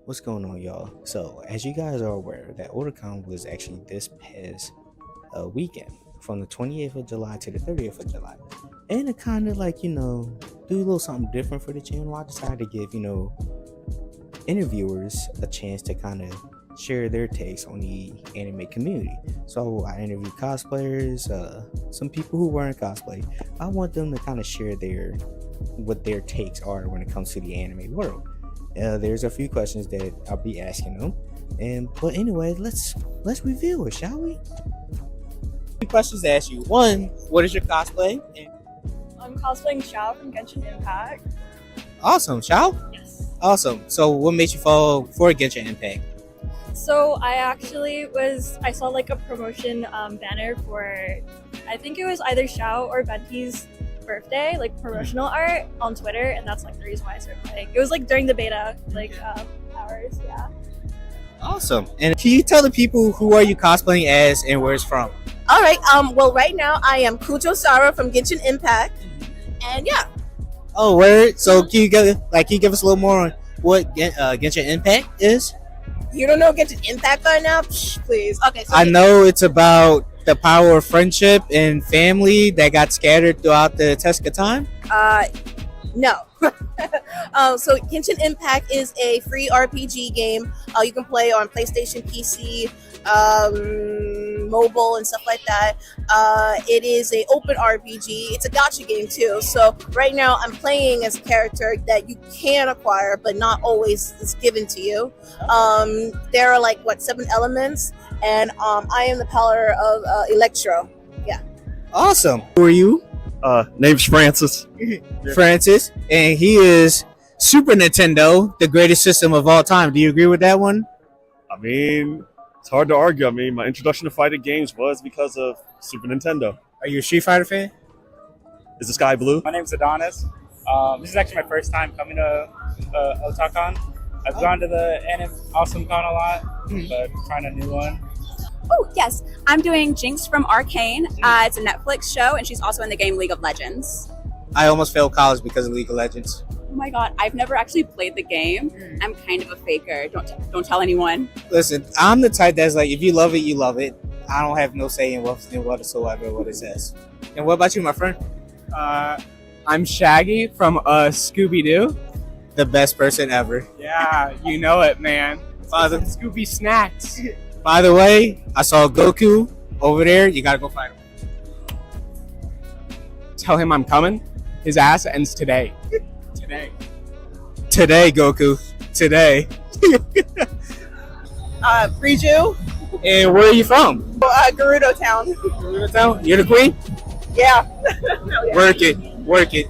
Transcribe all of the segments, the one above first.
What's going on, y'all? So, as you guys are aware, that Otakon was actually this past weekend from the 28th of July to the 30th of July. And to kind of do a little something different for the channel, I decided to give, interviewers a chance to kind of share their takes on the anime community. So, I interviewed cosplayers, some people who weren't cosplay. I want them to kind of share what their takes are when it comes to the anime world. There's a few questions that I'll be asking them, but anyway, let's reveal it, shall we? Two questions to ask you. One, what is your cosplay? I'm cosplaying Xiao from Genshin Impact. Awesome, Shao. Yes. Awesome. So, what made you fall for Genshin Impact? So I saw like a promotion banner for, I think it was either Xiao or Venti's birthday, like promotional art on Twitter, and that's like the reason why I started playing. It was like during the beta, hours, yeah. Awesome. And can you tell the people who are you cosplaying as and where it's from? All right. Well, right now I am Kujo Sara from Genshin Impact, and yeah. Oh, word. So can you give us a little more on what Genshin Impact is? You don't know Genshin Impact by now? Psh, please. Okay. So I know it's about the power of friendship and family that got scattered throughout the test of time. No. So Genshin Impact is a free RPG game. You can play on PlayStation, PC, mobile, and stuff like that. It is a open RPG. It's a gacha game too. So right now I'm playing as a character that you can acquire, but not always is given to you. There are 7 elements, and I am the power of Electro. Yeah. Awesome. Who are you? Name's Francis. Francis, and he is Super Nintendo, the greatest system of all time. Do you agree with that one? I mean, it's hard to argue. I mean, my introduction to fighting games was because of Super Nintendo. Are you a Street Fighter fan? Is the sky blue? My name's Adonis. This is actually my first time coming to Otakon. I've gone to the Anime Awesome Con a lot, but I'm trying a new one. Oh, yes. I'm doing Jinx from Arcane. It's a Netflix show, and she's also in the game League of Legends. I almost failed college because of League of Legends. Oh my god, I've never actually played the game. I'm kind of a faker. Don't tell anyone. Listen, I'm the type that's like, if you love it, you love it. I don't have no say in whatsoever what it says. And what about you, my friend? I'm Shaggy from Scooby-Doo. The best person ever. Yeah, you know it, man. Father. Scooby snacks. By the way, I saw Goku over there. You gotta go fight him. Tell him I'm coming. His ass ends today. Today, Goku. Today. Priju, And where are you from? Gerudo Town. You're the queen? Yeah. Work it.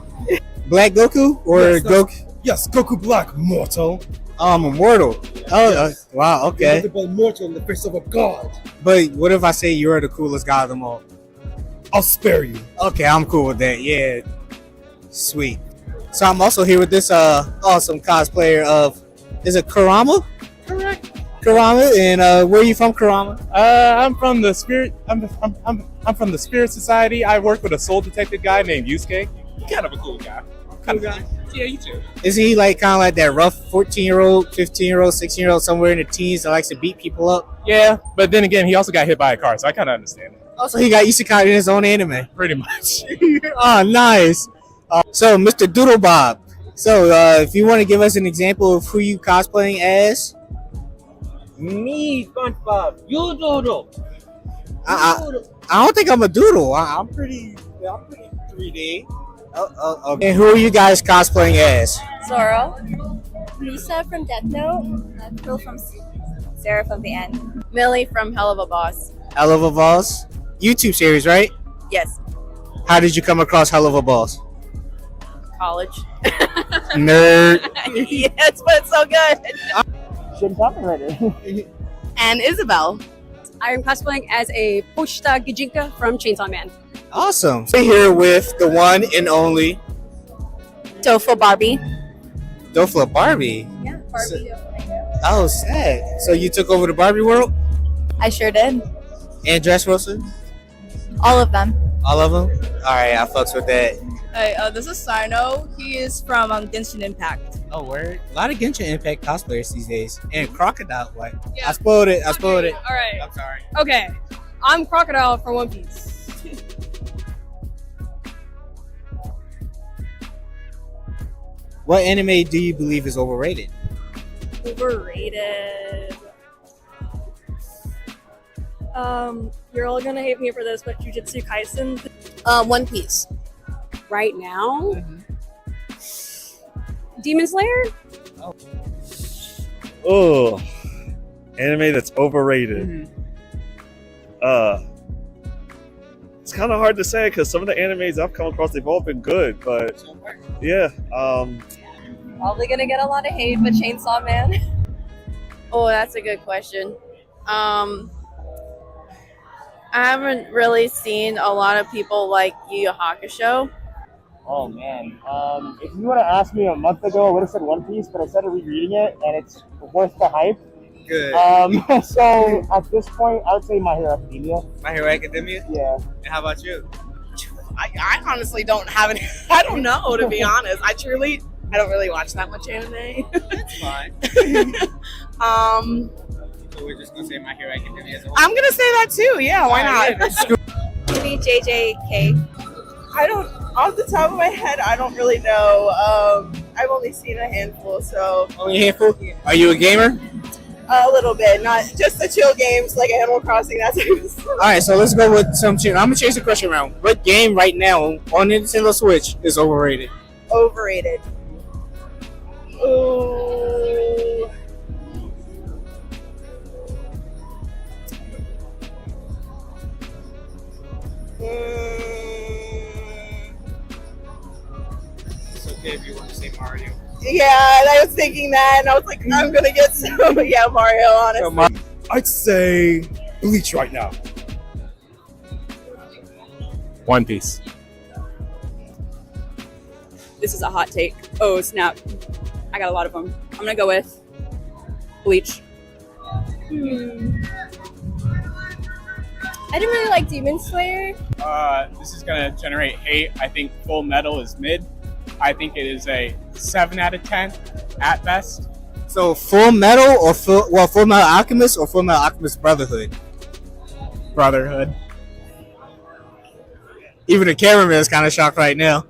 Black Goku or Yes, Goku? Yes, Goku Black, mortal. I'm immortal. Oh, wow, okay. You're mortal in the face of a god. But what if I say you're the coolest guy of them all? I'll spare you. Okay, I'm cool with that. Yeah, sweet. So I'm also here with this awesome cosplayer of, is it Kurama? Correct. Kurama, and where are you from, Kurama? I'm from the Spirit. I'm from the Spirit Society. I work with a soul detective guy named Yusuke. Kind of a cool guy. Cool guy. Yeah, you too. Is he kind of like that rough 14-year-old, 15-year-old, 16-year-old, somewhere in the teens that likes to beat people up? Yeah, but then again, he also got hit by a car, so I kind of understand it. Also, he got isekai in his own anime. Pretty much. Oh, nice. So, Mr. Doodlebob. So, if you want to give us an example of who you cosplaying as. Me, SpongeBob. You doodle. I don't think I'm a doodle. I'm pretty 3D. Okay. And who are you guys cosplaying as? Zoro. Lisa from Death Note. Phil from Sarah from the End. Millie from Hell of a Boss. Hell of a Boss? YouTube series, right? Yes. How did you come across Hell of a Boss? College. Nerd. Yes, but it's so good. And Isabel. I'm cosplaying as a Pochita Gijinka from Chainsaw Man. Awesome. We're here with the one and only Tofu Barbie. Dofla Barbie. Yeah, Barbie. Oh, sad. So you took over the Barbie world? I sure did. And Dressrosa? All of them. All of them? All right, I fucks with that. Hey, this is Sino. He is from Genshin Impact. Oh, word. A lot of Genshin Impact cosplayers these days. And Crocodile, like. Yeah. I spoiled it. I spoiled it. All right. I'm sorry. Okay, I'm Crocodile from One Piece. What anime do you believe is overrated? Overrated. You're all gonna hate me for this, but Jujutsu Kaisen. One Piece. Right now, Demon Slayer. Oh, anime that's overrated. It's kind of hard to say because some of the animes I've come across, they've all been good, but yeah. Probably gonna get a lot of hate, but Chainsaw Man. Oh, that's a good question. I haven't really seen a lot of people like Yu Yu Hakusho. Oh man. If you would have asked me a month ago, I would have said One Piece, but I started rereading it, and it's worth the hype. Good. So at this point, I would say My Hero Academia. My Hero Academia? Yeah. And how about you? I honestly don't have any. I don't know, to be honest. I don't really watch that much anime. That's fine. So we're just gonna say My Hero Academia as a whole. I'm gonna say that too. Yeah, why not? Maybe JJK. I don't, off the top of my head, I don't really know. I've only seen a handful, so Only a handful? Are you a gamer? a little bit, not just the chill games like Animal Crossing, that type of stuff. Alright, so let's go with some chill. I'm gonna change the question around. What game right now on Nintendo Switch is overrated? Overrated. Ooh. It's okay if you want to say Mario. Yeah, and I was thinking that, and I was like, I'm gonna get some. Yeah, Mario, honestly. I'd say Bleach right now. One Piece. This is a hot take. Oh snap! I got a lot of them. I'm gonna go with Bleach. I didn't really like Demon Slayer. This is gonna generate hate. I think Full Metal is mid. I think it is a 7 out of 10 at best. So Full Metal or Full Metal Alchemist or Full Metal Alchemist Brotherhood? Brotherhood. Even the cameraman is kind of shocked right now.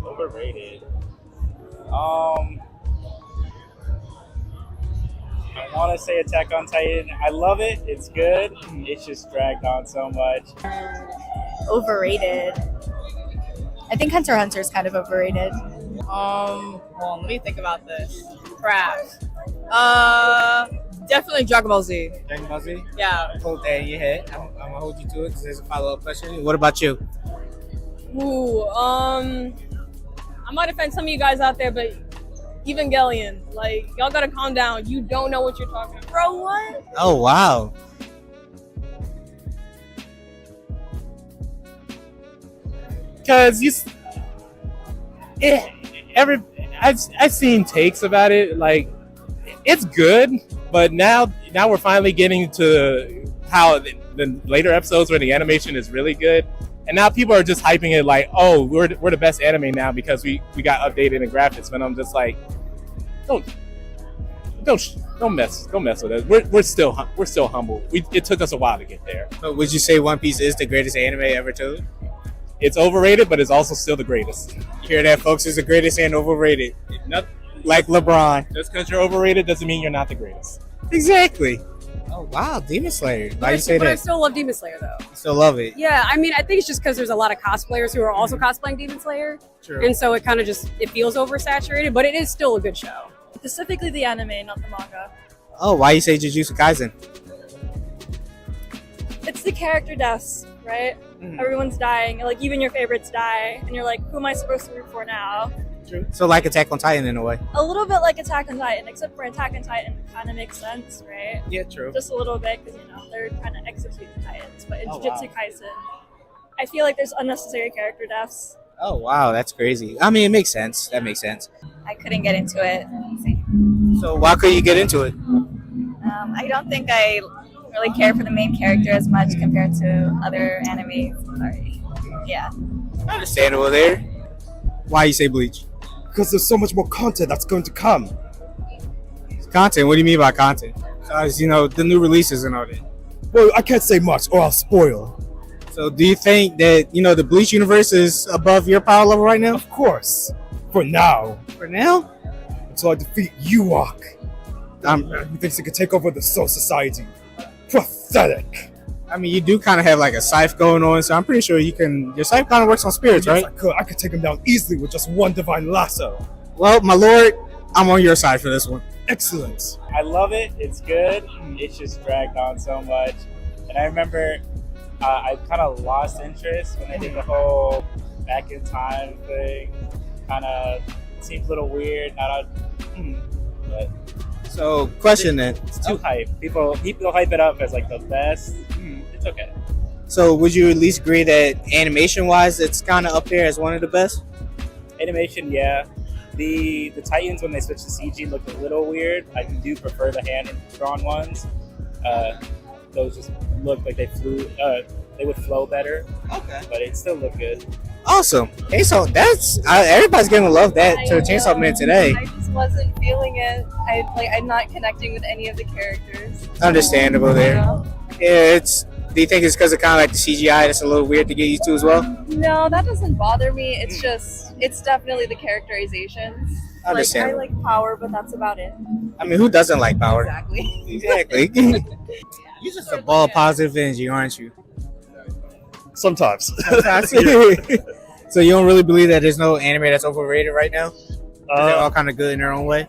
Overrated. I want to say Attack on Titan. I love it. It's good. It's just dragged on so much. Overrated. I think Hunter x Hunter is kind of overrated. Well, let me think about this. Crap. Definitely Dragon Ball Z. Dragon Ball Z? Yeah. Hold that in your head. I'm gonna hold you to it because there's a follow-up question. What about you? Ooh, I might offend some of you guys out there, but Evangelion, like, y'all gotta calm down. You don't know what you're talking about. Bro, what? Oh wow. Because I've seen takes about it. Like, it's good, but now we're finally getting to how the later episodes where the animation is really good, and now people are just hyping it like, oh, we're the best anime now because we got updated in graphics. But I'm just like, don't mess with us. We're still humble. It took us a while to get there. But would you say One Piece is the greatest anime ever told? It's overrated, but it's also still the greatest. You hear that, folks? It's the greatest and overrated. Not, Like LeBron. just because you're overrated doesn't mean you're not the greatest. Exactly. Oh wow, Demon Slayer. Why you say But I that? still love Demon Slayer though. You still love it. Yeah, I mean, I think it's just because there's a lot of cosplayers who are also cosplaying Demon Slayer, True. and so it kind of it feels oversaturated. But it is still a good show. Specifically the anime, not the manga. Oh, why you say Jujutsu Kaisen? It's the character deaths, right? Everyone's dying. Like, even your favorites die. And you're like, who am I supposed to root for now? So like Attack on Titan in a way. A little bit like Attack on Titan, except for Attack on Titan kind of makes sense, right? Yeah, true. Just a little bit, because, they're trying to execute the Titans. But in Oh, Jujutsu wow. Kaisen, I feel like there's unnecessary character deaths. Oh wow, that's crazy. I mean, it makes sense. That makes sense. I couldn't get into it. So why could you get into it? I don't think I really care for the main character as much compared to other animes. Sorry. Yeah. Understandable there. Why you say Bleach? Because there's so much more content that's going to come. Content? What do you mean by content? The new releases and all that. Well, I can't say much or I'll spoil. So do you think that, the Bleach universe is above your power level right now? Of course. For now. For now? Until I defeat Ewok. Man who thinks he can take over the Soul Society. Pathetic. You do kind of have like a scythe going on, so I'm pretty sure your scythe kind of works on spirits, Yes, right? I could take him down easily with just one divine lasso. Well, my lord, I'm on your side for this one. Excellent. I love it. It's good. It's just dragged on so much. And I remember I kind of lost interest when they did the whole back in time thing. Kind of seemed a little weird. But So, question then. it's too hype. People hype it up as like the best. It's okay. So, would you at least agree that animation-wise, it's kind of up there as one of the best? Animation, yeah. The Titans, when they switched to CG, looked a little weird. I do prefer the hand-drawn ones. Those just look like they flew. They would flow better. Okay. But it still looked good. Awesome. Hey, so everybody's gonna love that to Chainsaw Man today. I just wasn't feeling it. I'm not connecting with any of the characters. Understandable there. Yeah, do you think it's because of kind of like the CGI that's a little weird to get used to as well? No, that doesn't bother me. It's definitely the characterizations. Understand. I like power, but that's about it. Who doesn't like power? Exactly. Exactly. You're just a ball of positive energy, aren't you? Sometimes. So you don't really believe that there's no anime that's overrated right now? They're all kind of good in their own way?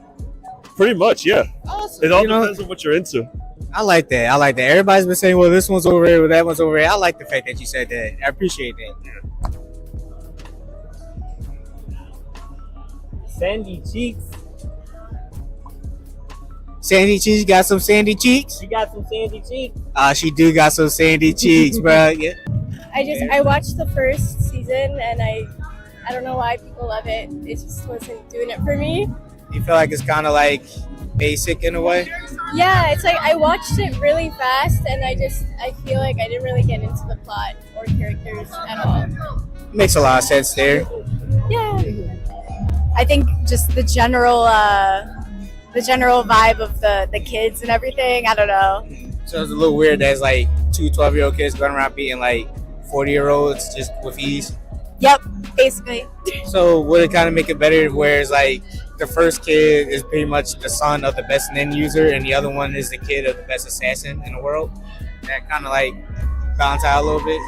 Pretty much, yeah. Awesome. It all depends on what you're into. I like that. Everybody's been saying, well, this one's overrated, well, that one's overrated. I like the fact that you said that. I appreciate that. Sandy cheeks. Sandy cheeks, got some sandy cheeks? She got some sandy cheeks. She do got some sandy cheeks, bro. Yeah. I watched the first season and I don't know why people love it. It just wasn't doing it for me. You feel like it's kind of like basic in a way? Yeah, it's like I watched it really fast and I feel like I didn't really get into the plot or characters at all. Makes a lot of sense there. Yeah. I think just the general vibe of the kids and everything, I don't know. So it's a little weird that it's like two 12-year-old kids going around beating like 40-year-olds just with ease. Yep, basically. So would it kind of make it better where it's like the first kid is pretty much the son of the best nin user and the other one is the kid of the best assassin in the world? That kind of like balance out a little bit?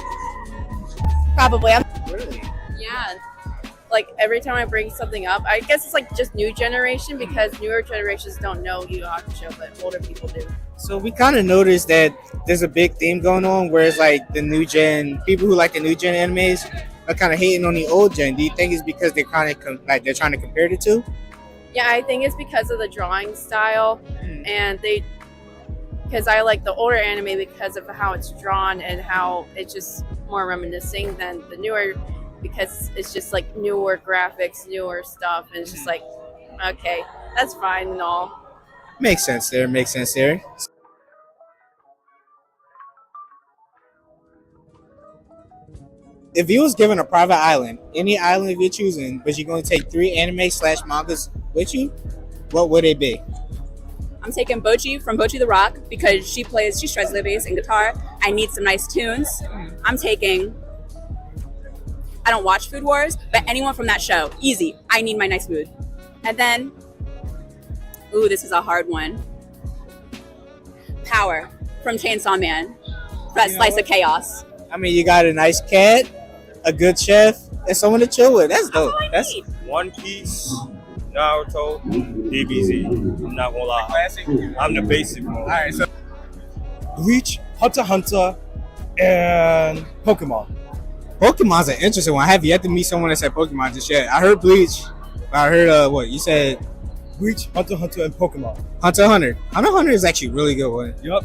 Probably. Really? Yeah. Like every time I bring something up, I guess it's like just new generation because newer generations don't know Yu Yu Hakusho, but older people do. So we kind of noticed that there's a big theme going on where it's like the new gen, people who like the new gen animes are kind of hating on the old gen. Do you think it's because they're kind of they're trying to compare the two? Yeah, I think it's because of the drawing style, and because I like the older anime because of how it's drawn and how it's just more reminiscing than the newer, because it's just like newer graphics, newer stuff, and it's just like, okay, that's fine and all. Makes sense there. If you was given a private island, any island you're choosing, but you're going to take 3 anime/mangas with you, what would it be? I'm taking Bochi from Bochi the Rock because she shreds the bass and guitar. I need some nice tunes. I'm taking, I don't watch Food Wars, but anyone from that show, easy. I need my nice mood. And then, ooh, this is a hard one. Power from Chainsaw Man for that slice of chaos. You got a nice cat, a good chef, and someone to chill with. That's dope. That's One Piece, Naruto, DBZ. I'm not gonna lie. classic. I'm the basic one. All right, so Bleach, Hunter x Hunter, and Pokemon. Pokemon's an interesting one. I have yet to meet someone that said Pokemon just yet. I heard Bleach. I heard what you said. Bleach, Hunter x Hunter, and Pokemon. Hunter x Hunter. Hunter x Hunter is actually a really good one. Yep.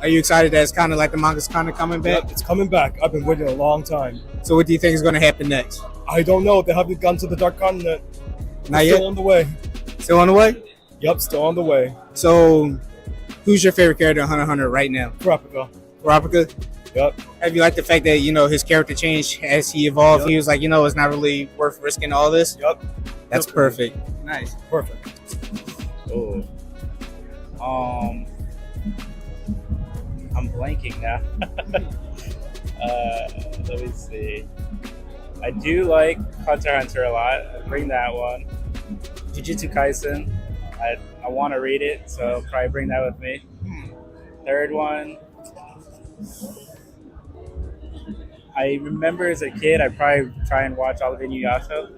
Are you excited that it's kind of like the manga's kind of coming back? Yep, it's coming back. I've been waiting a long time. So what do you think is going to happen next? I don't know. They haven't gone to the Dark Continent. Not yet? Still on the way. Still on the way? Yep, still on the way. So who's your favorite character in Hunter x Hunter right now? Kurapika. Kurapika? Yep. Have you liked the fact that his character changed as he evolved? Yep. He was like, it's not really worth risking all this. Yep. That's perfect. Nice. Perfect. Oh. I'm blanking now. Let me see. I do like Hunter x Hunter a lot. I'll bring that one. Jujutsu Kaisen. I want to read it, so probably bring that with me. Third one. I remember as a kid, I'd probably try and watch all of Inuyasha.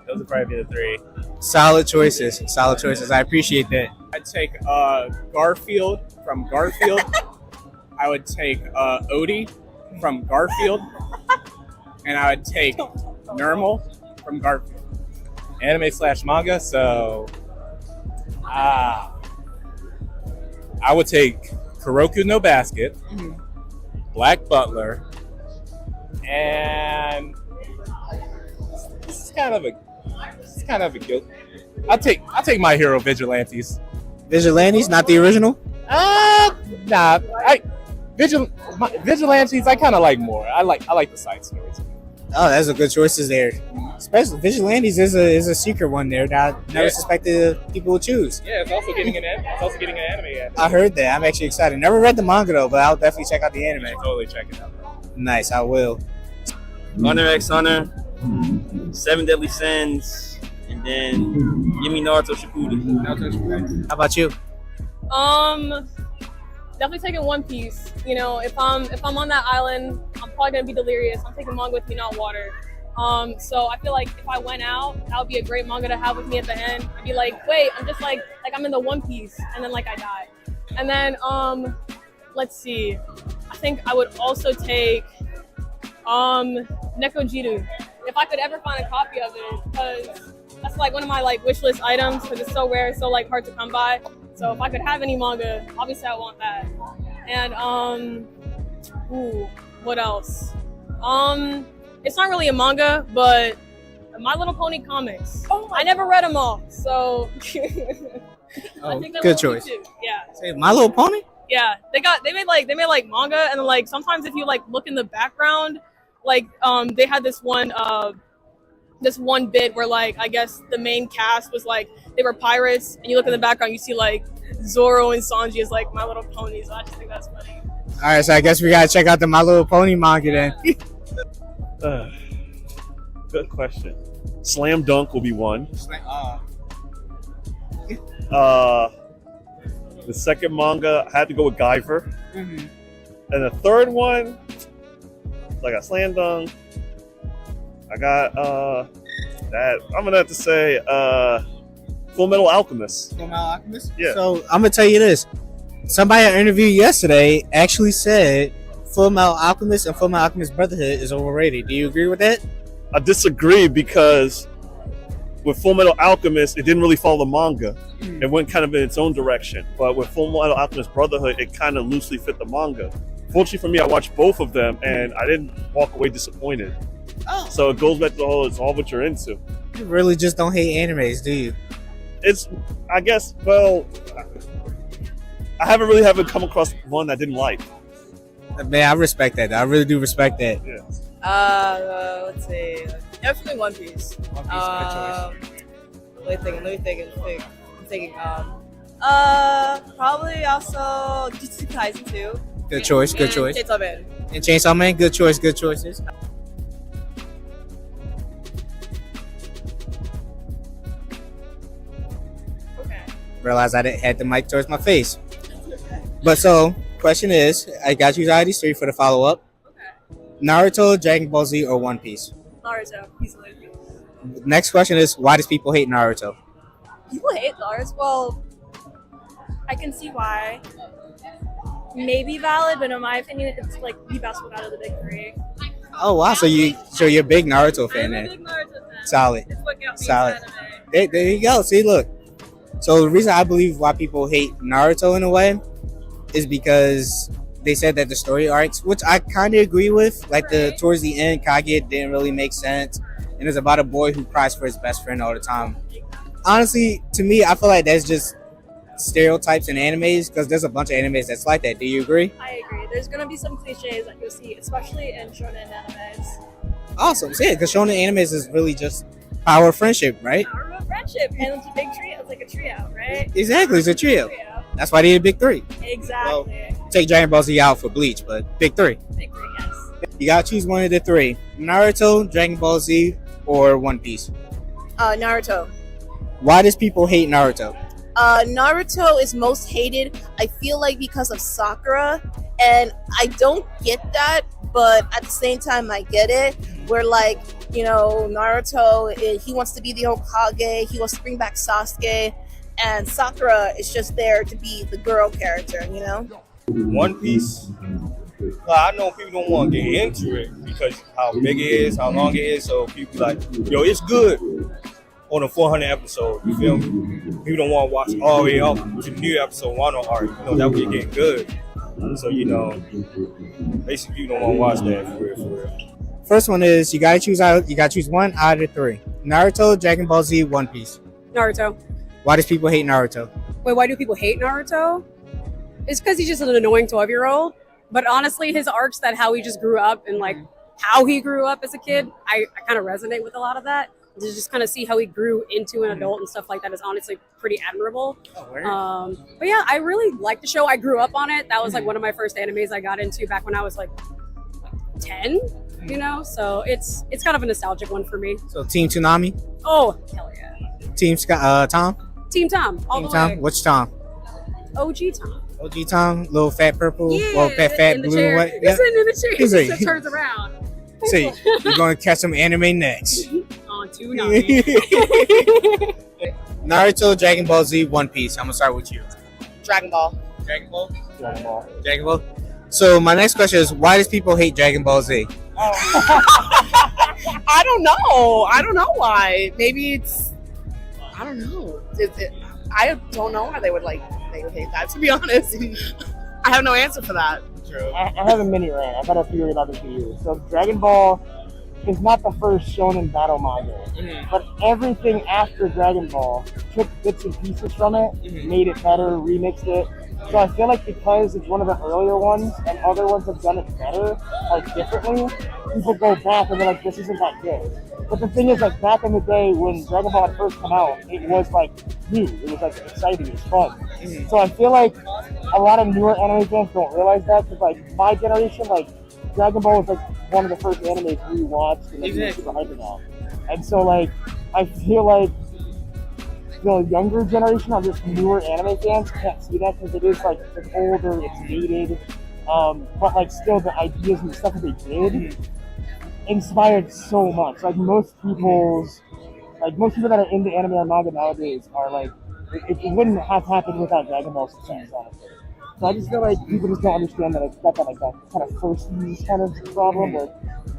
Those would probably be the three. Solid choices. Solid choices. I appreciate that. I'd take Garfield from Garfield. I would take Odie from Garfield. And I would take Nermal from Garfield. Anime / manga, so I would take Kuroku no Basket, Black Butler, and this is kind of a guilt. I'll take My Hero Vigilantes. Vigilantes, not the original. Nah. Vigilantes, I kind of like more. I like the side stories. Oh, that's a good choices there. Especially Vigilantes is a secret one there that I never suspected people would choose. Yeah, it's also getting an anime. I heard that. I'm actually excited. Never read the manga though, but I'll definitely check out the anime. Totally check it out. Nice, I will. Hunter x Hunter, 7 Deadly Sins, and then give me Naruto Shippuden. How about you? Definitely taking One Piece. If I'm on that island, I'm probably gonna be delirious. I'm taking manga with me, not water. So I feel like if I went out, that would be a great manga to have with me at the end. I'd be like, wait, I'm just like I'm in the One Piece, and then I die. And then let's see. I think I would also take Nekojiru if I could ever find a copy of it, because that's one of my wish list items, because it's so rare, so hard to come by. So if I could have any manga, obviously I want that. And what else? It's not really a manga, but My Little Pony comics. I never read them all, so I think good choice. Yeah. Say My Little Pony? Yeah, they made manga, and then sometimes if you look in the background, they had this one bit where I guess the main cast was they were pirates, and you look in the background, you see Zoro and Sanji as My Little Ponies. So I just think that's funny. All right, so I guess we gotta check out the My Little Pony manga then. Good question. Slam Dunk will be one. The second manga, I had to go with Guyver. And the third one, I got Slam Dunk. I got that. I'm gonna have to say Full Metal Alchemist. Full Metal Alchemist? Yeah. So I'm gonna tell you this. Somebody I interviewed yesterday actually said Full Metal Alchemist and Full Metal Alchemist Brotherhood is overrated. Do you agree with that? I disagree because with Full Metal Alchemist, it didn't really follow the manga. It went kind of in its own direction. But with Full Metal Alchemist Brotherhood, it kind of loosely fit the manga. Fortunately for me, I watched both of them and I didn't walk away disappointed. Oh. So it goes back to the whole, it's all what you're into. You really just don't hate animes, do you? It's, I guess, well, I haven't come across one I didn't like. Man, I respect that. I really do respect that. Yeah. Let's see. Definitely One Piece. One Piece, good choice. Let me think. I'm thinking. Probably also Jujutsu Kaisen too. Good choice. Good And choice. Chainsaw Man. And Chainsaw Man, good choice. Good choices. Okay. Realized I had the mic towards my face. But so, question is, I got you guys three for the follow up. Okay. Naruto, Dragon Ball Z, or One Piece? Naruto. Easily. Next question is, why does people hate Naruto? People hate Naruto. Well, I can see why. Maybe valid, but in my opinion, it's the best one out of the big three. Oh wow, so you're a big Naruto fan I'm a then? big Naruto fan. Solid. It's what got me Solid. into anime. There you go. See, look. So the reason I believe why people hate Naruto in a way is because they said that the story arcs, which I kind of agree with, the towards the end, Kage didn't really make sense, and it's about a boy who cries for his best friend all the time. Honestly, to me, I feel like that's just stereotypes in animes because there's a bunch of animes that's like that. Do you agree? I agree. There's gonna be some cliches that you'll see, especially in shonen animes. Awesome. So, yeah, because shonen animes is really just power of friendship, right? Power of friendship, and it's a big trio. It's like a trio, right? Exactly. It's a trio. That's why they did big three. Exactly. Take Dragon Ball Z out for Bleach, but big three. Big three, yes. You gotta choose one of the three: Naruto, Dragon Ball Z, or One Piece. Naruto. Why does people hate Naruto? Naruto is most hated, I feel like, because of Sakura, and I don't get that, but at the same time I get it. Where, like, you know, Naruto, he wants to be the Hokage, he wants to bring back Sasuke, and Sakura is just there to be the girl character, you know? One Piece, I know people don't want to get into it because how big it is, how long it is, so people like, yo, it's good on a 400 episode, you feel me? People don't want to watch all the way up to the new episode 1 on art, you know, that way it getting good. So, you know, basically you don't want to watch that for real. First one is you gotta choose one out of the three: Naruto, Dragon Ball Z, One Piece. Naruto. Why does people hate Naruto? Wait, why do people hate Naruto? It's because he's just an annoying 12-year-old. But honestly, his arcs, that how he just grew up and like how he grew up as a kid, I kind of resonate with a lot of that. To just kind of see how he grew into an adult and stuff like that is honestly pretty admirable. But yeah, I really like the show. I grew up on it. That was like one of my first animes I got into back when I was like 10, you know? So it's kind of a nostalgic one for me. So Team Tsunami? Oh, hell yeah. Team Tom? Team Tom, all Team the Tom? way. Which Tom? OG Tom. OG Tom? Little fat purple? Yeah, or fat in the blue? chair. What? He's sitting in the chair. He's He like- just turns around. See, you're going to catch some anime next. On Toonami. Naruto, Dragon Ball Z, One Piece. I'm going to start with you. Dragon Ball. Dragon Ball? Dragon Ball? So my next question is, why does people hate Dragon Ball Z? I don't know. I don't know why. Maybe it's. I don't know. I don't know why they would hate that. To be honest, I have no answer for that. I have a mini rant. I've had a theory about this for years. So Dragon Ball is not the first shonen battle manga, but everything after Dragon Ball took bits and pieces from it, made it better, remixed it. So I feel like because it's one of the earlier ones and other ones have done it better, like differently, people go back and they're like, this isn't that good. But the thing is, like, back in the day when Dragon Ball had first come out, it was like new, it was like exciting, it was fun. So I feel like a lot of newer anime fans don't realize that, because like my generation, like Dragon Ball was like one of the first animes we watched and like, we were super hyped about. And so like I feel like the younger generation of just newer anime fans can't see that because it is like it's older, it's dated, but like still the ideas and the stuff that they did inspired so much. Like most people that are into anime and manga nowadays are like, it wouldn't have happened without Dragon Ball success, honestly. So I just feel like people just don't understand that it's got that like that kind of first kind of problem where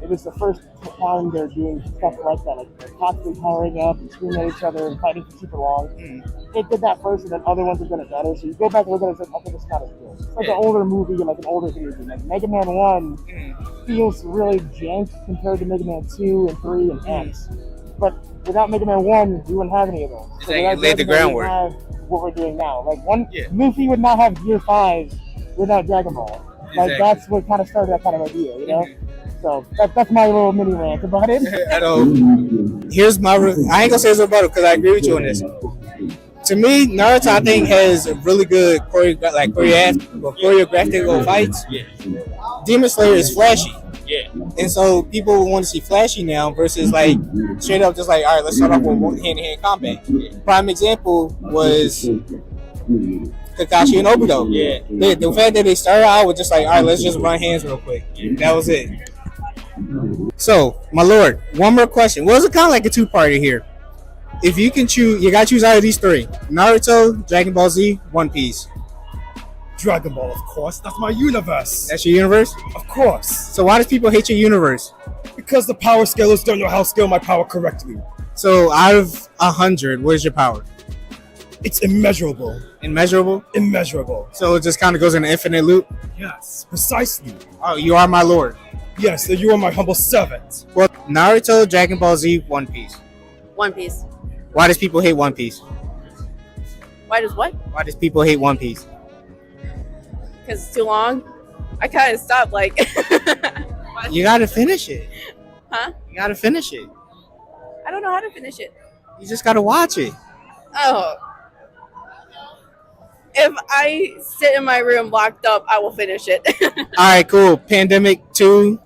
it was the first time they're doing stuff like that, like they're constantly powering up and screaming at each other and fighting for super long. They did that first, and then other ones have done it better. So you go back and look at it and say, okay, this is not as good. It's like an older movie and like an older video game. Like Mega Man 1 feels really jank compared to Mega Man 2 and 3 and X. But without Mega Man 1, we wouldn't have any of those. So Exactly, laid the Dragon Ball, we groundwork. have what we're doing now. Like Luffy would not have Gear 5 without Dragon Ball. Like Exactly. that's what kind of started that kind of idea, you know? So that's my little mini rant about it. So here's my. I ain't gonna say it's a rebuttal because I agree with you on this. To me, Naruto I think has a really good choreographed fights. Demon Slayer is flashy. Yeah. And so people want to see flashy now versus like straight up just like, all right, let's start off with hand-to-hand combat. Prime example was Kakashi and Obito. Yeah. The fact that they started out with just like, all right, let's just run hands real quick. That was it. So, my lord, one more question. Well, it's kind of like a two-parter here. If you can choose, you gotta choose out of these three: Naruto, Dragon Ball Z, One Piece. Dragon Ball, of course. That's my universe. That's your universe? Of course. So why does people hate your universe? Because the power scalers don't know how to scale my power correctly. So out of 100, what is your power? It's immeasurable. Immeasurable? Immeasurable. So it just kind of goes in an infinite loop? Yes, precisely. Oh, you are my lord. Yes, you are my humble servant. Well, Naruto, Dragon Ball Z, One Piece. One Piece. Why does people hate One Piece? Why does what? Why does people hate One Piece? Because it's too long. I kind of stopped like. You gotta finish it. Huh? You gotta finish it. I don't know how to finish it. You just gotta watch it. Oh. If I sit in my room locked up, I will finish it. All right, cool. Pandemic 2.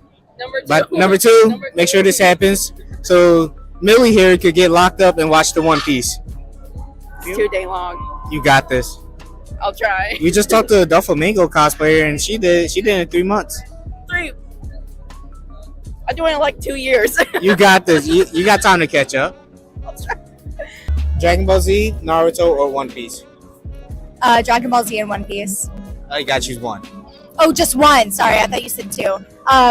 Number two. Make sure this happens. So Millie here could get locked up and watch the One Piece. It's too dang long. You got this. I'll try. We just talked to a Doflamingo cosplayer and she did it in 3 months. 3. I'm doing it in like 2 years. You got this. You got time to catch up. I'll try. Dragon Ball Z, Naruto, or One Piece? Dragon Ball Z and One Piece. You gotta choose one. Oh, just one. Sorry, I thought you said 2.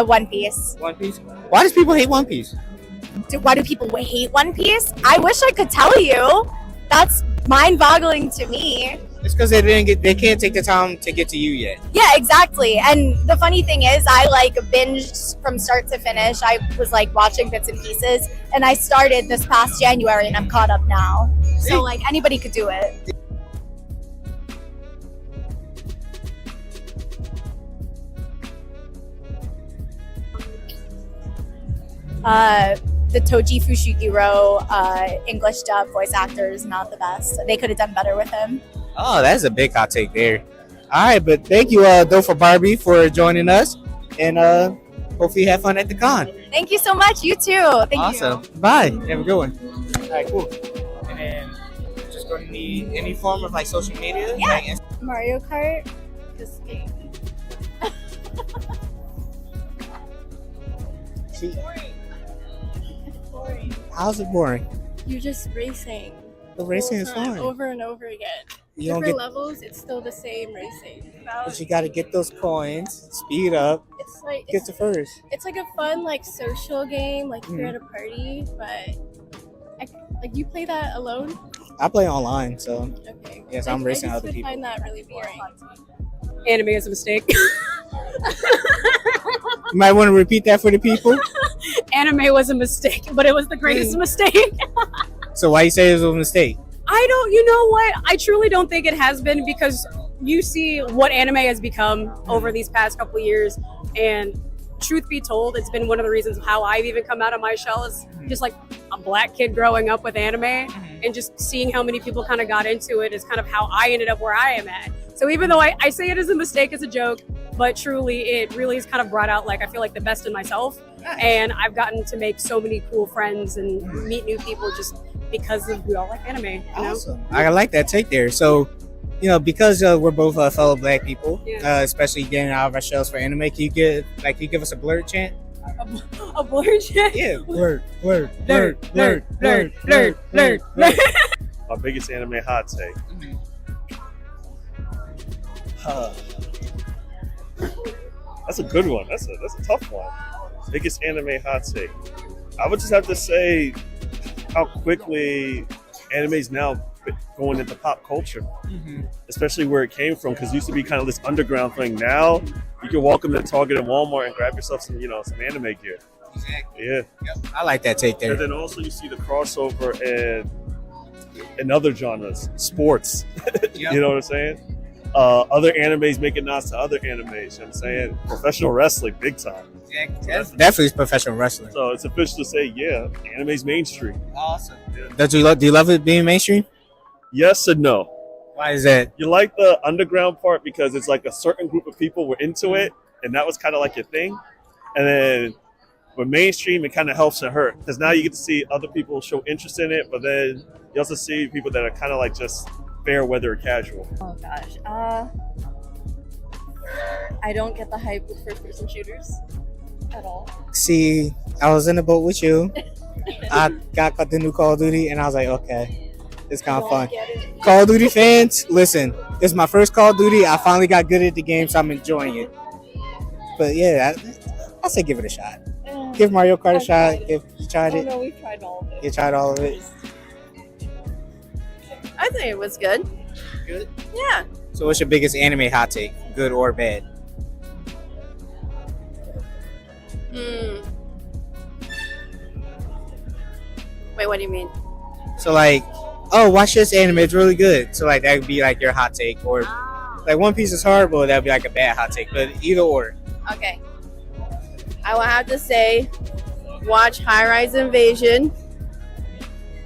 One Piece. One Piece? Why does people hate One Piece? Why do people hate One Piece? I wish I could tell you. That's mind-boggling to me. It's because they can't take the time to get to you yet. Yeah, exactly. And the funny thing is, I like binged from start to finish. I was like watching bits and pieces, and I started this past January, and I'm caught up now. So like anybody could do it. The Toji Fushiguro English dub voice actor is not the best. They could have done better with him. Oh, that's a big hot take there. All right, but thank you, Dofa Barbie, for joining us, and hopefully you have fun at the con. Thank you so much. You too. Thank Awesome. you. Bye. Have a good one. All right, cool. And then just going to need any form of like social media. Yeah. Like Mario Kart. This game. See, how's it boring? You're just racing. The racing is fun. Over and over again. You don't Different get- levels, it's still the same racing. But you got to get those coins, speed up, It's like get to first. it's like a fun like social game, like if you're Mhm. at a party. But like you play that alone. I play online, so Okay. yes, I I'm racing just other would people. find that really boring. Anime is a mistake. You might want to repeat that for the people. Anime was a mistake, but it was the greatest mistake. So why you say it was a mistake? I don't, you know what? I truly don't think it has been, because you see what anime has become over these past couple of years. And truth be told, it's been one of the reasons how I've even come out of my shell is just like a black kid growing up with anime and just seeing how many people kind of got into it is kind of how I ended up where I am at. So even though I say it as a mistake, as a joke, but truly it really has kind of brought out, like, I feel like the best in myself. And I've gotten to make so many cool friends and meet new people just because we all like anime. You know? Awesome. I like that take there. So, you know, because we're both fellow black people, especially getting out of our shells for anime, can you give us a blurred chant? A blurred chant? Yeah, blurred. My biggest anime hot take. That's a good one. That's a tough one. Biggest anime hot take. I would just have to say how quickly anime is now going into pop culture, especially where it came from. Because it used to be kind of this underground thing. Now you can walk into Target and Walmart and grab yourself some anime gear. Exactly. Yeah. I like that take there. And then also you see the crossover in other genres, sports. You know what I'm saying? Other animes making nods to other animes. You know what I'm saying? Professional wrestling, big time. Definitely is professional wrestling. So it's official to say, yeah, anime's mainstream. Awesome. Yeah. Do you love it being mainstream? Yes and no. Why is that? You like the underground part because it's like a certain group of people were into it, and that was kind of like your thing. And then with mainstream, it kind of helps and hurt because now you get to see other people show interest in it, but then you also see people that are kind of like just fair weather or casual. Oh gosh. I don't get the hype with first-person shooters at all. See, I was in the boat with you. I got the new Call of Duty, and I was like, okay, it's kind of fun. Call of Duty fans, listen, it's my first Call of Duty. I finally got good at the game, so I'm enjoying it. But yeah, I say give it a shot. Give Mario Kart a shot. You tried it. No, we've tried all of it. You tried all of it. I think it was good. Good? Yeah. So what's your biggest anime hot take, good or bad? Wait, what do you mean? So like, oh, watch this anime, it's really good. So like that would be like your hot take, or like One Piece is horrible, that would be like a bad hot take. But either or. Okay. I will have to say, watch High Rise Invasion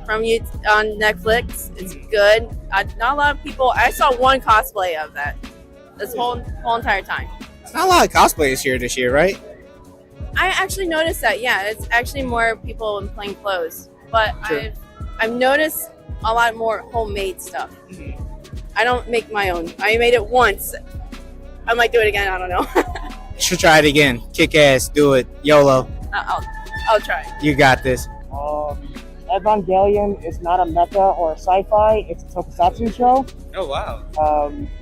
from you on Netflix. It's good. Not a lot of people. I saw one cosplay of that this whole entire time. It's not a lot of cosplayers here this year, right? I actually noticed that. Yeah, it's actually more people in plain clothes. But True. I've noticed a lot more homemade stuff. I don't make my own. I made it once. I might do it again. I don't know. Should try it again. Kick ass, do it. YOLO. I'll try. You got this. Evangelion is not a mecha or a sci-fi. It's a tokusatsu show. Oh wow.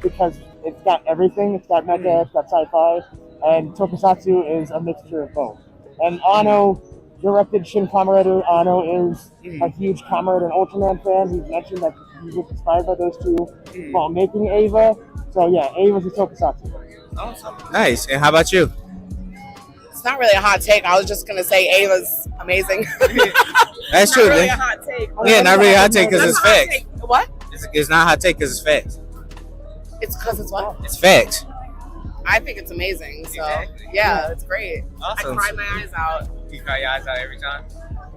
Because it's got everything. It's got mecha, it's got sci-fi, and tokusatsu is a mixture of both. And Ano directed Shin Kamen Rider. Ano is a huge Kamen Rider and Ultraman fan. He's mentioned that he was inspired by those two while making Ava. So yeah, Ava's a tokusatsu. Awesome. Nice. And how about you? It's not really a hot take. I was just gonna say Ava's amazing. That's Not true. really man. a hot take. Yeah, not really a hot take because That's it's not a hot facts. take. What? It's not a hot take because it's facts. It's because it's what? It's facts. I think it's amazing. So yeah, it's great. Awesome. I cry my eyes out. You cry your eyes out every time?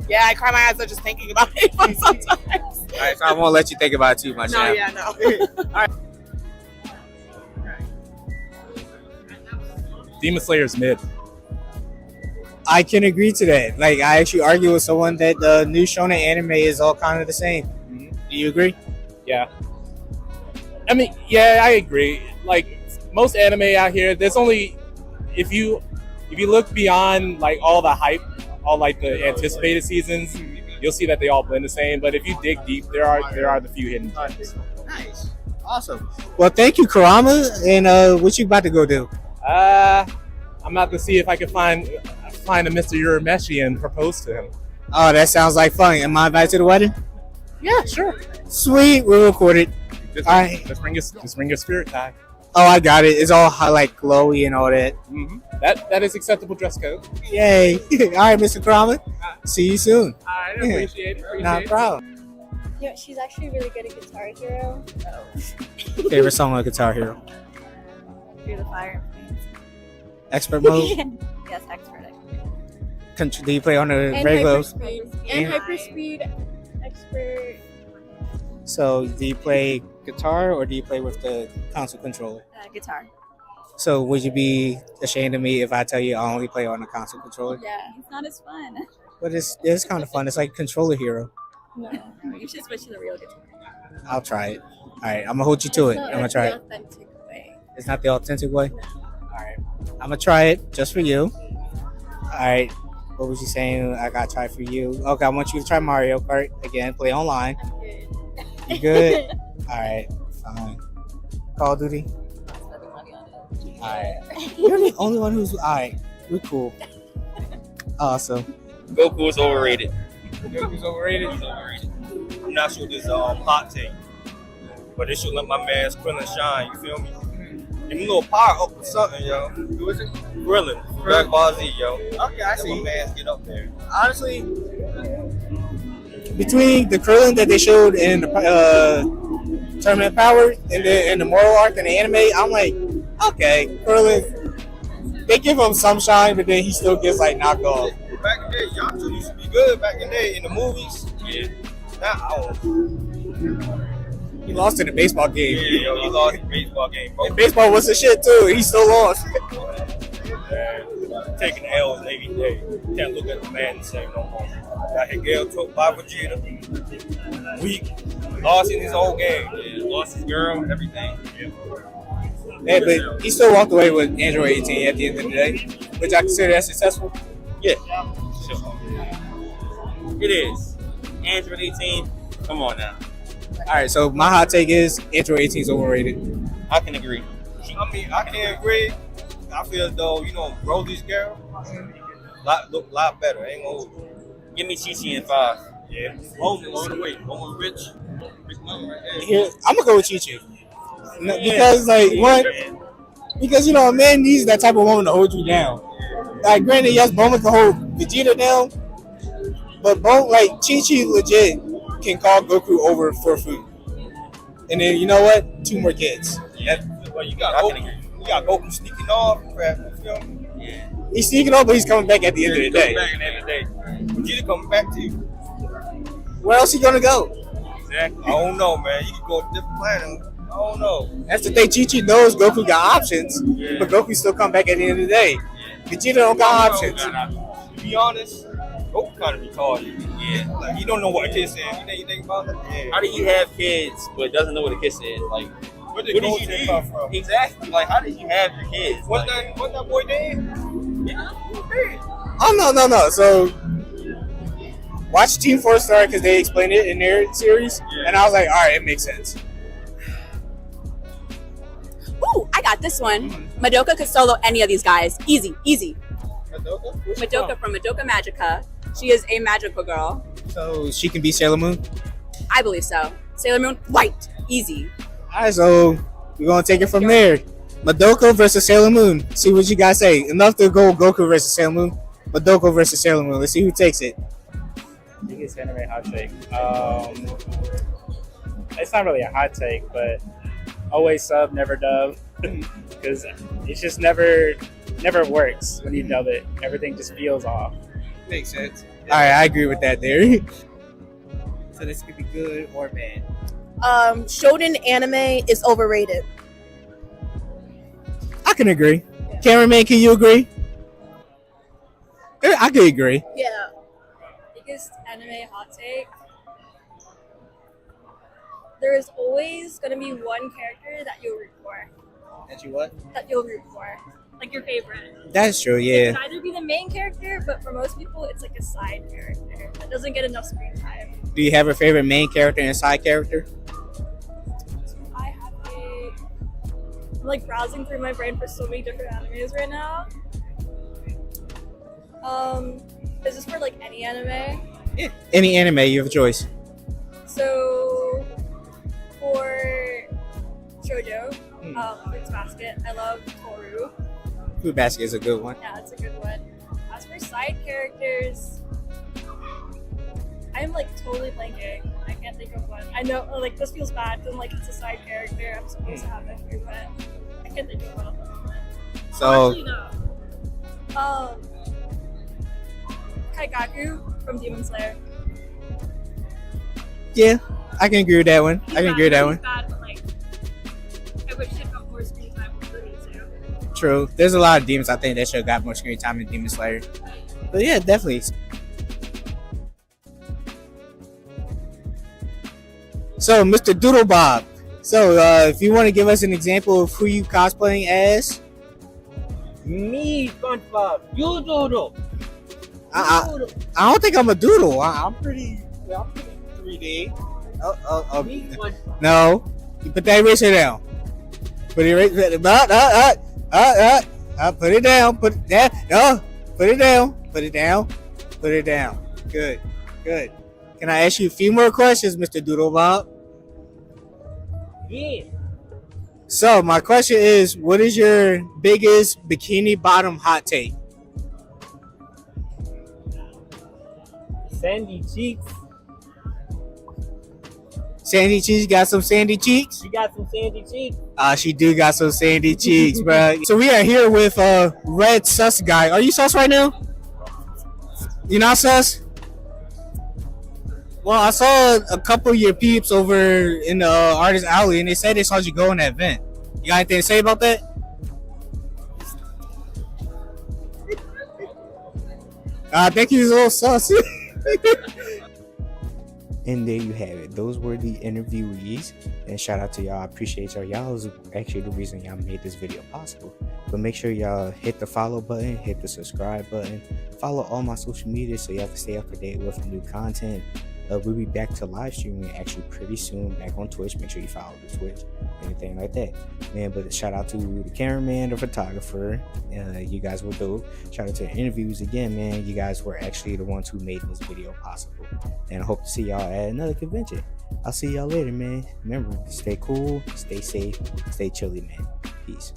Yeah, I cry my eyes out just thinking about Ava sometimes. All right, so I won't let you think about it too much No, now. yeah, no. All right. Demon Slayer's mid. I can agree to that. Like, I actually argue with someone that the new shonen anime is all kind of the same. Do you agree? Yeah. I mean, yeah, I agree. Like most anime out here, there's only if you look beyond like all the hype, all like the anticipated seasons, you'll see that they all blend the same. But if you dig deep, there are the few hidden gems. Nice. Awesome. Well, thank you, Karama. And what you about to go do? I'm about to see if I can find a Mr. Urameshi and propose to him. Oh, that sounds like fun. Am I invited to the wedding? Yeah, sure. Sweet. We'll record it. Just, All right. Just bring your spirit tie. Oh, I got it. It's all like glowy and all that. Mm-hmm. That is acceptable dress code. Yay. All right, Mr. Karama. See you soon. I appreciate it. Not a problem. You know, she's actually really good at Guitar Hero. Favorite song on Guitar Hero? Through the Fire. Expert mode? Yes, expert. Do you play on the And regular? Hyperspeed. Yeah. And Hyperspeed expert. So, do you play guitar or do you play with the console controller? Guitar. So, would you be ashamed of me if I tell you I only play on the console controller? Yeah, it's not as fun. But it's kind of fun. It's like Controller Hero. No, you should switch to the real guitar. I'll try it. All right, I'm gonna hold you to it. I'm gonna try it. Authentic way. It's not the authentic way. All right, I'm gonna try it just for you. All right, what was you saying? I gotta try for you. Okay, I want you to try Mario Kart again. Play online. You good? All right, fine. Call of Duty. All right, you're the only one who's all right. We're cool. Awesome. Goku's overrated. Goku's overrated. I'm not sure this hot take, but it should let my man's Krillin shine. You feel me? Give him a little power up or something, yo. Who is it? Krillin. Dragon Ball Z, yo. Okay, I see. Let my man's get up there. Honestly, between the Krillin that they showed in the Tournament Power and the Moral Arc and the anime, I'm like, okay, Krillin. They give him some shine, but then he still gets like knocked off. Back in the day, Yamcha used to be good back in the day in the movies. Yeah. Now, I don't. He lost in the baseball game. Yeah, yo, he lost the baseball game, bro. And baseball was the shit too. He still lost. Taking L's every day. Can't look at the man the same no more. Got Higel took by Vegeta. Weak. Lost in his whole game. Yeah, lost his girl, everything. Yeah, but he still walked away with Android 18 at the end of the day, which I consider that successful. Yeah. It is. Android 18. Come on now. All right, so my hot take is Android 18 is overrated. I can agree. I mean, I can't agree. I feel as though, Broly's girl look a lot better. I ain't gonna hold you. Give me Chi-Chi in 5. Yeah. Roman all the way. Roman rich. Big money right there. Here, I'm gonna go with Chi-Chi. Because because a man needs that type of woman to hold you down. Like, granted, yes, Bulma can hold Vegeta down, but Chi-Chi legit can call Goku over for food. And then you know what? 2 more kids. Yeah. Well, you got Goku sneaking off. Crap. You feel me? Yeah. He's sneaking off, but he's coming back at the end of the day. Back at the end of the day. Vegeta coming back to you. Where else he gonna go? Exactly. I don't know, man. You can go to different planet. I don't know. That's the thing. Chi-Chi knows Goku got options, but Goku still come back at the end of the day. Vegeta don't got options. To be honest, Goku kind of retarded. Yeah. Like, he don't know what a kid said. You think about it? Yeah. How do you have kids but doesn't know what a kiss is? Like, Where did what do Goku you come do? from? Exactly. Like, how did you have your kids? Wasn't Like, that boy dead? yeah. Oh no. So watch Team 4 Star because they explained it in their series, and I was like, all right, it makes sense. Ooh, I got this one. Madoka could solo any of these guys. Easy. Madoka from Madoka Magica. She is a magical girl. So she can be Sailor Moon. I believe so. Sailor Moon, white. Easy. All right, so we're gonna take it from there. Madoka versus Sailor Moon. See what you guys say. Enough to go Goku versus Sailor Moon. Madoka versus Sailor Moon. Let's see who takes it. Biggest anime hot take. It's not really a hot take, but always sub, never dub, because it's just never works when you dub it. Everything just feels off. Makes sense. All right, I agree with that there. So this could be good or bad. Shonen anime is overrated. I can agree. Cameraman, can you agree? I can agree. Yeah. Biggest anime hot take. There is always gonna be one character that you'll root for. That you what? That you'll root for. Like your favorite. That's true, It yeah. can either be the main character, but for most people, it's like a side character that doesn't get enough screen time. Do you have a favorite main character and side character? I have I'm like browsing through my brain for so many different animes right now. Is this for like any anime? Yeah. Any anime, you have a choice. So for shoujo, Fruits Basket, I love Toru. Fruit Basket is a good one. Yeah, it's a good one. As for side characters, I'm like totally blanking. I can't think of one. I know, like this feels bad because like it's a side character. I'm supposed to have it here, but I can't think of one at the moment. So Actually, no. Kaigaku from Demon Slayer. yeah, I can agree with that one. I can agree with that one. Bad, but like, I wish it got more screen time for me too. True. There's a lot of demons I think that should have got more screen time than Demon Slayer. But yeah, definitely. So, Mr. Doodle Bob. So, if you want to give us an example of who you cosplaying as. Me, SpongeBob. You doodle. I don't think I'm a doodle. I'm pretty 3D. No. You put that eraser down. Put it right put it down. Put it down. No. Put it down. Put it down. Put it down. Good. Good. Can I ask you a few more questions, Mr. Doodle Bob? Yeah. So my question is, what is your biggest bikini bottom hot take? Sandy cheeks. Sandy cheeks got some sandy cheeks? She got some sandy cheeks. She do got some sandy cheeks, bro. So we are here with Red Sus guy. Are you sus right now? You not sus? Well, I saw a couple of your peeps over in the artist alley, and they said they saw you go in that event. You got anything to say about that? I think he's a little sus. And there you have it. Those were the interviewees. And shout out to y'all. I appreciate y'all. Y'all is actually the reason y'all made this video possible. But make sure y'all hit the follow button, hit the subscribe button, follow all my social media so y'all can stay up to date with new content. We'll be back to live streaming actually pretty soon, back on Twitch. Make sure you follow the Twitch, anything like that, man. But shout out to the cameraman, the photographer. You guys were dope. Shout out to the interviews again, man. You guys were actually the ones who made this video possible. And I hope to see y'all at another convention. I'll see y'all later, man. Remember, stay cool, stay safe, stay chilly, man. Peace.